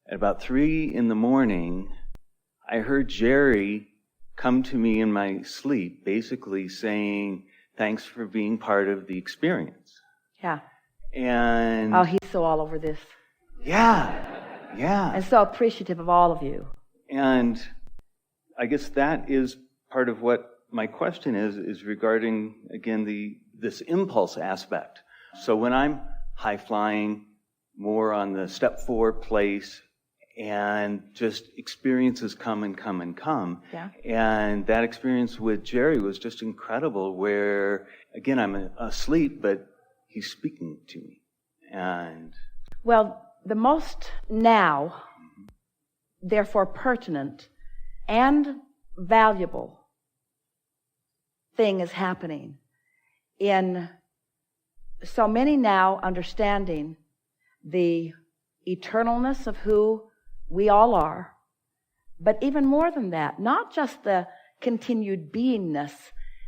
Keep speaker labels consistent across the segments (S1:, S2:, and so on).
S1: at about 3 a.m, I heard Jerry come to me in my sleep, basically saying, "Thanks for being part of the experience."
S2: Yeah.
S1: And
S2: oh, he's so all over this.
S1: Yeah.
S2: And so appreciative of all of you.
S1: And I guess that is part of what my question is regarding, again, this impulse aspect. So when I'm high flying, more on the step 4 place, and just experiences come and come and come.
S2: Yeah.
S1: And that experience with Jerry was just incredible, where, again, I'm asleep, but he's speaking to me. And
S2: well, the most now, therefore pertinent and valuable thing is happening in so many now understanding the eternalness of who we all are, but even more than that, not just the continued beingness,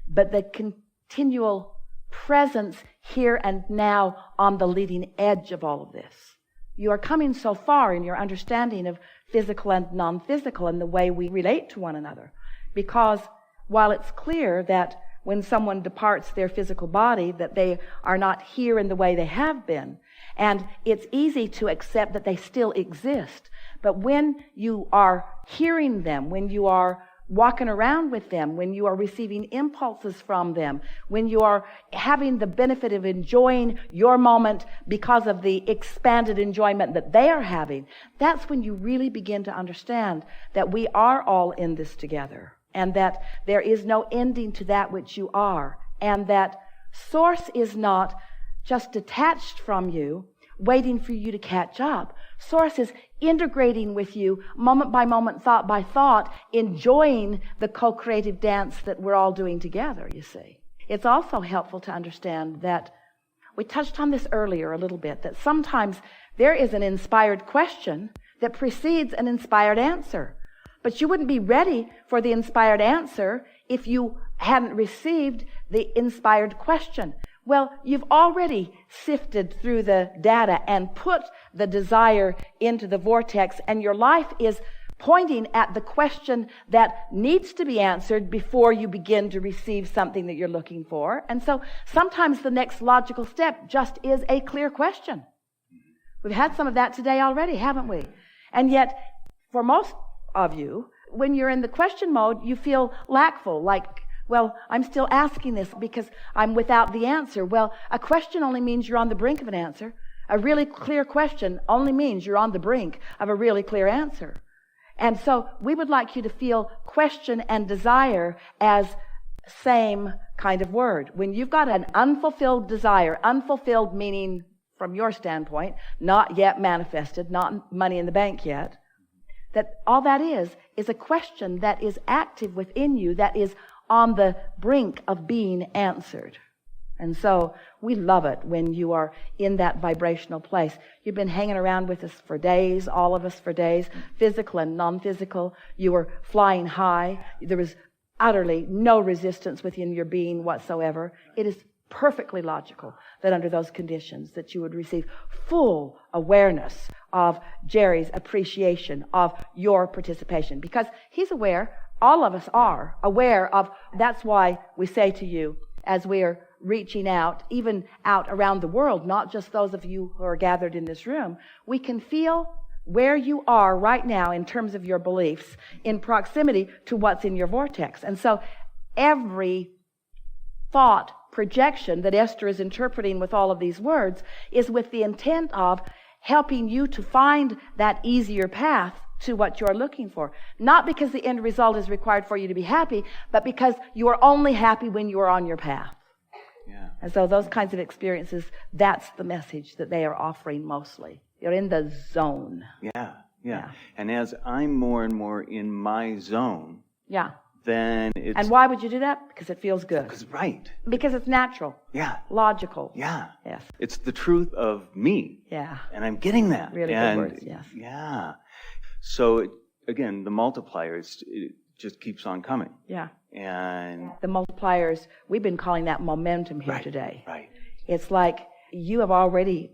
S2: but the continual presence here and now on the leading edge of all of this. You are coming so far in your understanding of physical and non-physical and the way we relate to one another. Because while it's clear that when someone departs their physical body, that they are not here in the way they have been, and it's easy to accept that they still exist. But when you are hearing them, when you are walking around with them, when you are receiving impulses from them, when you are having the benefit of enjoying your moment because of the expanded enjoyment that they are having, that's when you really begin to understand that we are all in this together, and that there is no ending to that which you are, and that Source is not just detached from you, waiting for you to catch up. Source is integrating with you, moment by moment, thought by thought, enjoying the co-creative dance that we're all doing together, you see. It's also helpful to understand that, we touched on this earlier a little bit, that sometimes there is an inspired question that precedes an inspired answer. But you wouldn't be ready for the inspired answer if you hadn't received the inspired question. Well, you've already sifted through the data and put the desire into the vortex, and your life is pointing at the question that needs to be answered before you begin to receive something that you're looking for. And so sometimes the next logical step just is a clear question. We've had some of that today already, haven't we? And yet, for most of you, when you're in the question mode, you feel lackful, like, well, I'm still asking this because I'm without the answer. Well, a question only means you're on the brink of an answer. A really clear question only means you're on the brink of a really clear answer. And so we would like you to feel question and desire as same kind of word. When you've got an unfulfilled desire, unfulfilled meaning from your standpoint, not yet manifested, not money in the bank yet, that all that is a question that is active within you, that is on the brink of being answered. And so we love it when you are in that vibrational place. You've been hanging around with us for days, all of us for days, physical and non-physical. You were flying high. There was utterly no resistance within your being whatsoever. It is perfectly logical that under those conditions that you would receive full awareness of Jerry's appreciation of your participation, because he's aware. All of us are aware of. That's why we say to you, as we are reaching out, even out around the world, not just those of you who are gathered in this room, we can feel where you are right now in terms of your beliefs in proximity to what's in your vortex. And so every thought projection that Esther is interpreting with all of these words is with the intent of helping you to find that easier path to what you're looking for. Not because the end result is required for you to be happy, but because you are only happy when you are on your path.
S1: yeah.
S2: And so those kinds of experiences, that's the message that they are offering mostly. You're in the zone.
S1: Yeah. And as I'm more and more in my zone,
S2: Yeah.
S1: then it's...
S2: And why would you do that? Because it feels good.
S1: Right.
S2: Because it's natural.
S1: Yeah.
S2: Logical.
S1: Yeah.
S2: Yes.
S1: It's the truth of me.
S2: Yeah.
S1: And I'm getting that.
S2: Really good words, yes.
S1: Yeah. So, again, the multiplier, it just keeps on coming.
S2: Yeah.
S1: And...
S2: The multipliers, we've been calling that momentum here today.
S1: Right.
S2: It's like you have already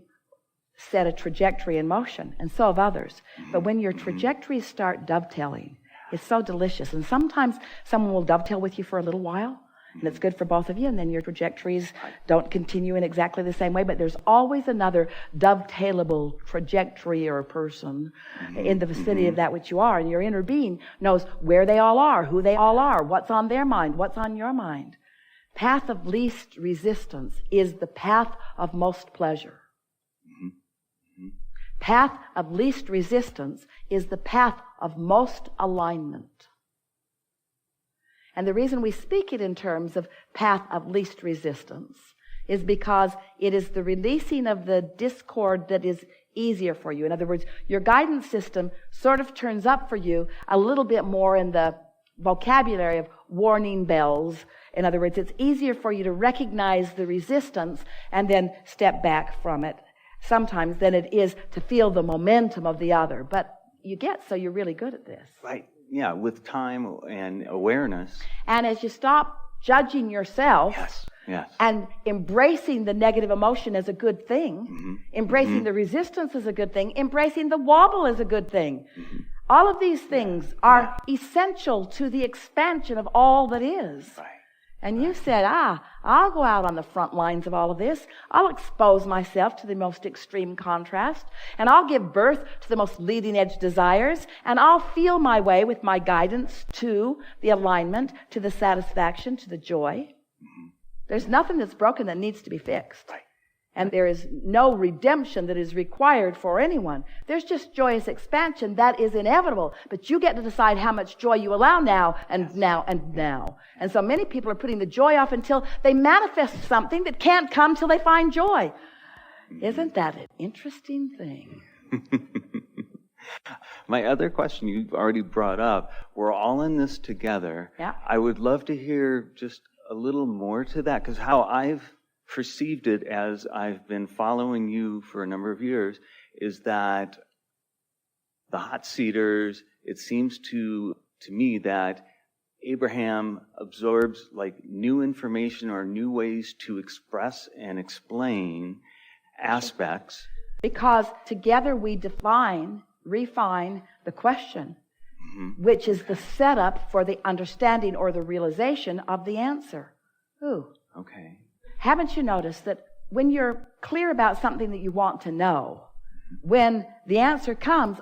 S2: set a trajectory in motion, and so have others. But when your trajectories start dovetailing, it's so delicious. And sometimes someone will dovetail with you for a little while, and it's good for both of you, and then your trajectories don't continue in exactly the same way, but there's always another dovetailable trajectory or person in the vicinity of that which you are, and your inner being knows where they all are, who they all are, what's on their mind, what's on your mind. Path of least resistance is the path of most pleasure. Path of least resistance is the path of most alignment. And the reason we speak it in terms of path of least resistance is because it is the releasing of the discord that is easier for you. In other words, your guidance system sort of turns up for you a little bit more in the vocabulary of warning bells. In other words, it's easier for you to recognize the resistance and then step back from it sometimes than it is to feel the momentum of the other. But you get so you're really good at this.
S1: Right. Yeah, with time and awareness.
S2: And as you stop judging yourself and embracing the negative emotion as a good thing, embracing the resistance as a good thing, embracing the wobble as a good thing, all of these things are essential to the expansion of all that is.
S1: Right.
S2: And you said, I'll go out on the front lines of all of this. I'll expose myself to the most extreme contrast. And I'll give birth to the most leading edge desires. And I'll feel my way with my guidance to the alignment, to the satisfaction, to the joy. There's nothing that's broken that needs to be fixed.
S1: Right.
S2: And there is no redemption that is required for anyone. There's just joyous expansion that is inevitable. But you get to decide how much joy you allow now and now and now. And so many people are putting the joy off until they manifest something that can't come till they find joy. Isn't that an interesting thing?
S1: My other question you've already brought up, we're all in this together.
S2: Yeah.
S1: I would love to hear just a little more to that, because how I've perceived it as I've been following you for a number of years is that the hot seaters, it seems to me that Abraham absorbs like new information or new ways to express and explain aspects.
S2: Because together we refine the question, which is the setup for the understanding or the realization of the answer. Ooh.
S1: Okay.
S2: Haven't you noticed that when you're clear about something that you want to know, when the answer comes,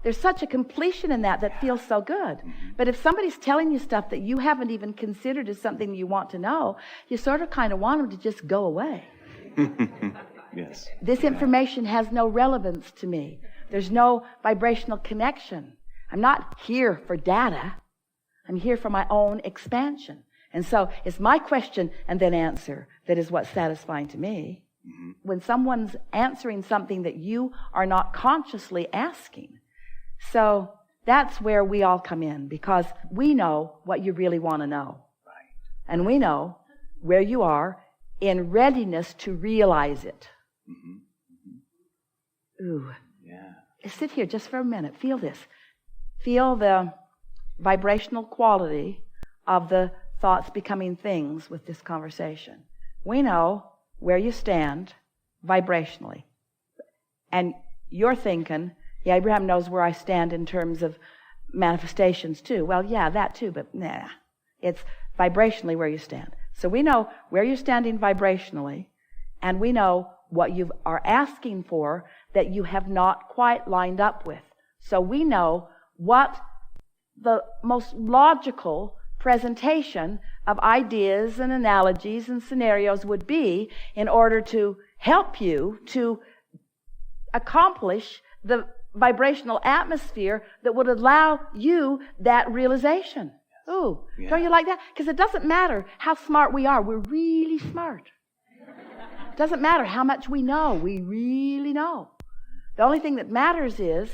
S2: there's such a completion in that feels so good. But if somebody's telling you stuff that you haven't even considered as something you want to know, you sort of kind of want them to just go away.
S1: Yes.
S2: This information has no relevance to me. There's no vibrational connection. I'm not here for data. I'm here for my own expansion. And so it's my question and then answer that is what's satisfying to me. When someone's answering something that you are not consciously asking. So that's where we all come in, because we know what you really want to know.
S1: Right.
S2: And we know where you are in readiness to realize it. Ooh.
S1: Yeah.
S2: Sit here just for a minute. Feel this. Feel the vibrational quality of the thoughts becoming things with this conversation. We know where you stand vibrationally. And you're thinking, yeah, Abraham knows where I stand in terms of manifestations too. Well, yeah, that too, but nah. It's vibrationally where you stand. So we know where you're standing vibrationally, and we know what you are asking for that you have not quite lined up with. So we know what the most logical presentation of ideas and analogies and scenarios would be in order to help you to accomplish the vibrational atmosphere that would allow you that realization. Ooh, don't you like that? Because it doesn't matter how smart we are. We're really smart. It doesn't matter how much we know. We really know. The only thing that matters is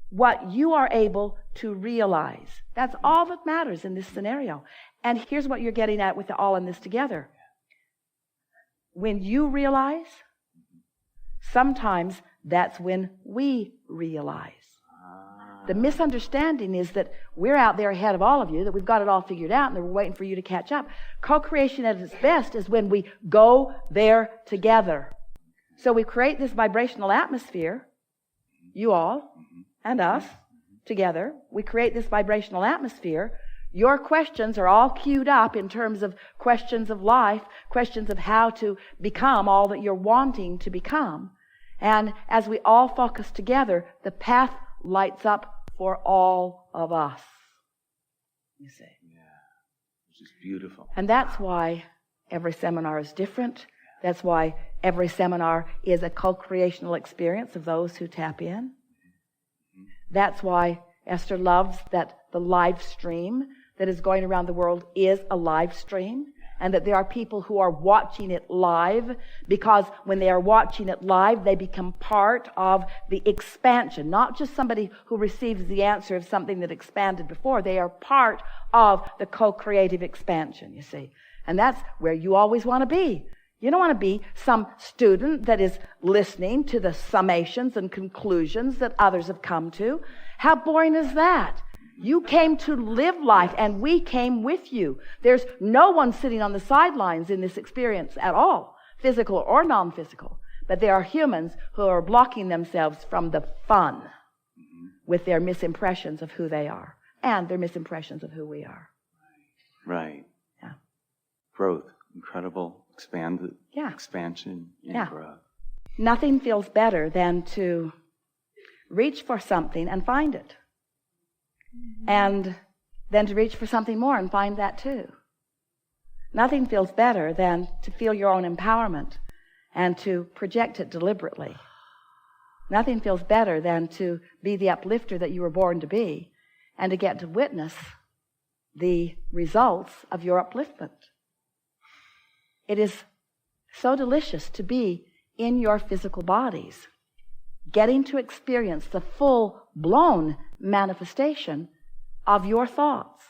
S2: what you are able to realize. That's all that matters in this scenario. And here's what you're getting at with all in this together. When you realize, sometimes that's when we realize. The misunderstanding is that we're out there ahead of all of you, that we've got it all figured out, and that we're waiting for you to catch up. Co-creation at its best is when we go there together. So we create this vibrational atmosphere, you all and us together. We create this vibrational atmosphere. Your questions are all queued up in terms of questions of life, questions of how to become all that you're wanting to become. And as we all focus together, the path lights up for all of us. You see?
S1: Yeah, which is beautiful.
S2: And that's why every seminar is different. That's why every seminar is a co-creational experience of those who tap in. That's why Esther loves that the live stream that is going around the world is a live stream, and that there are people who are watching it live, because when they are watching it live, they become part of the expansion. Not just somebody who receives the answer of something that expanded before. They are part of the co-creative expansion, you see. And that's where you always want to be. You don't want to be some student that is listening to the summations and conclusions that others have come to. How boring is that? You came to live life, and we came with you. There's no one sitting on the sidelines in this experience at all, physical or non-physical. But there are humans who are blocking themselves from the fun with their misimpressions of who they are and their misimpressions of who we are.
S1: Right.
S2: Yeah.
S1: Growth, incredible, expansion and growth.
S2: Nothing feels better than to reach for something and find it. And then to reach for something more and find that too. Nothing feels better than to feel your own empowerment and to project it deliberately. Nothing feels better than to be the uplifter that you were born to be and to get to witness the results of your upliftment. It is so delicious to be in your physical bodies, getting to experience the full-blown manifestation of your thoughts.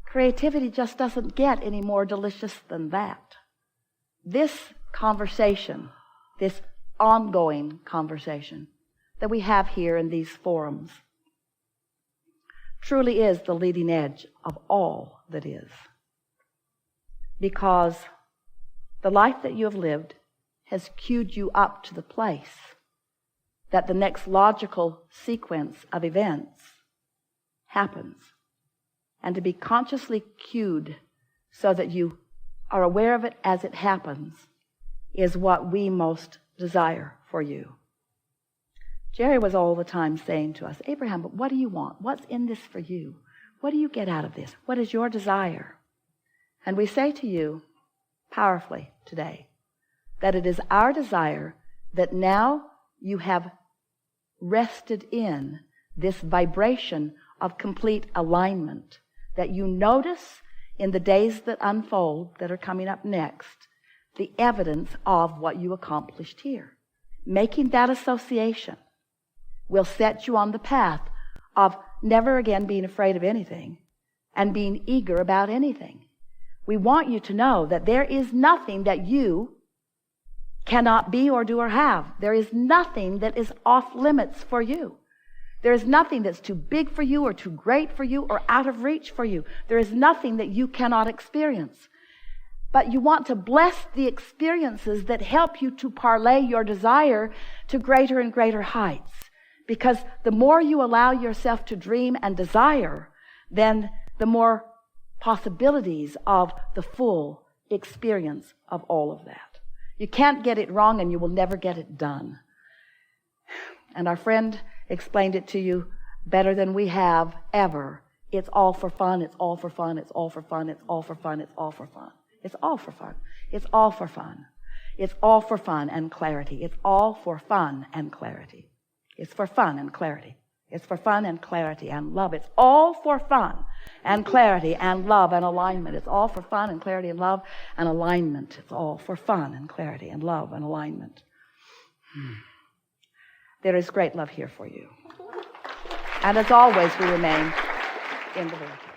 S2: Creativity just doesn't get any more delicious than that. This conversation, this ongoing conversation that we have here in these forums, truly is the leading edge of all that is. Because the life that you have lived has queued you up to the place that the next logical sequence of events happens. And to be consciously cued so that you are aware of it as it happens is what we most desire for you. Jerry was all the time saying to us, Abraham, but what do you want? What's in this for you? What do you get out of this? What is your desire? And we say to you powerfully today that it is our desire that now you have rested in this vibration of complete alignment, that you notice in the days that unfold, that are coming up next, the evidence of what you accomplished here. Making that association will set you on the path of never again being afraid of anything and being eager about anything. We want you to know that there is nothing that you cannot be or do or have. There is nothing that is off limits for you. There is nothing that's too big for you or too great for you or out of reach for you. There is nothing that you cannot experience. But you want to bless the experiences that help you to parlay your desire to greater and greater heights. Because the more you allow yourself to dream and desire, then the more possibilities of the full experience of all of that. You can't get it wrong, and you will never get it done. And our friend explained it to you better than we have ever. It's all for fun, it's all for fun, it's all for fun, it's all for fun, it's all for fun. It's all for fun. It's all for fun. It's all for fun and clarity. It's all for fun and clarity. It's for fun and clarity. It's for fun and clarity and love. It's all for fun and clarity and love and alignment. It's all for fun and clarity and love and alignment. It's all for fun and clarity and love and alignment. There is great love here for you. And as always, we remain in the vortex.